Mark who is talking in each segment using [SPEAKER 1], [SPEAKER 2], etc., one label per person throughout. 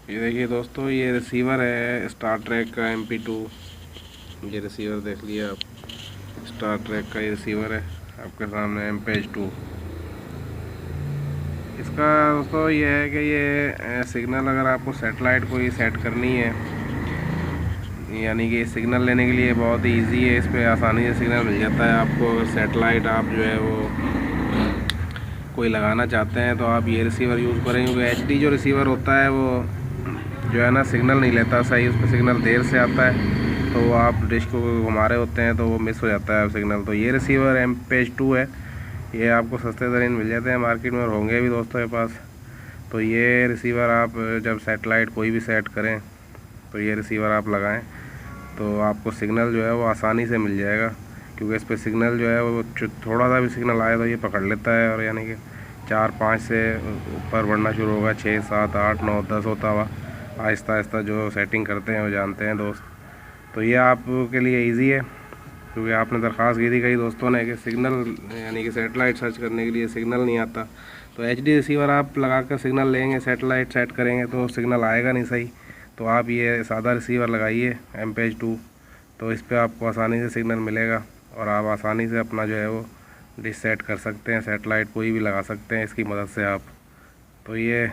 [SPEAKER 1] ये देखिए दोस्तों, ये रिसीवर है स्टार ट्रैक का MP2। ये रिसीवर देख लिया आप, स्टार ट्रैक का ये रिसीवर है आपके सामने MPEG-2। इसका दोस्तों ये है कि ये सिग्नल अगर आपको सेटेलाइट को ही सेट करनी है, यानी कि सिग्नल लेने के लिए बहुत ही ईजी है। इस पर आसानी से सिग्नल मिल जाता है आपको। अगर सेटेलाइट आप जो है वो कोई लगाना चाहते हैं तो आप ये रिसीवर यूज़ करें, क्योंकि HD जो रिसीवर होता है वो जो है ना सिग्नल नहीं लेता सही, उस पर सिग्नल देर से आता है, तो वो आप डिश को घुमा रहे होते हैं तो वो मिस हो जाता है सिग्नल। तो ये रिसीवर MPEG-2 है, ये आपको सस्ते तरीन मिल जाते हैं मार्केट में, और होंगे भी दोस्तों के पास। तो ये रिसीवर आप जब सेटेलाइट कोई भी सेट करें तो ये रिसीवर आप लगाएं तो आपको सिग्नल जो है वो आसानी से मिल जाएगा, क्योंकि इस पर सिग्नल जो है वो थोड़ा सा भी सिग्नल आए तो ये पकड़ लेता है, और यानी कि 4-5 से ऊपर बढ़ना शुरू होगा, 6, 7, 8, 9, 10 होता हुआ आहिस्ता आहिस्ता जो सेटिंग करते हैं वो जानते हैं दोस्त। तो ये आपके लिए इजी है, क्योंकि आपने दरख्वास्त की थी कई दोस्तों ने कि सिग्नल यानी कि सेटेलाइट सर्च करने के लिए सिग्नल नहीं आता। तो HD रिसीवर आप लगा कर सिग्नल लेंगे, सेटेलाइट सेट करेंगे तो सिग्नल आएगा नहीं सही। तो आप ये सादा रिसीवर लगाइए MPEG-2, तो इस पर आपको आसानी से सिग्नल मिलेगा और आप आसानी से अपना जो है वो डिश सेट कर सकते हैं, सेटेलाइट कोई भी लगा सकते हैं इसकी मदद से आप। तो ये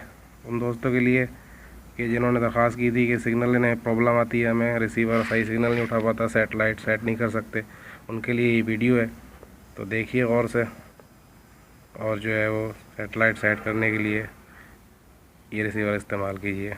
[SPEAKER 1] उन दोस्तों के लिए कि जिन्होंने दरख्वास्त की थी कि सिग्नल लेने प्रॉब्लम आती है, हमें रिसीवर सही सिग्नल नहीं उठा पाता, सेटेलाइट सेट नहीं कर सकते, उनके लिए ये वीडियो है। तो देखिए गौर से, और जो है वो सेटेलाइट सेट करने के लिए ये रिसीवर इस्तेमाल कीजिए।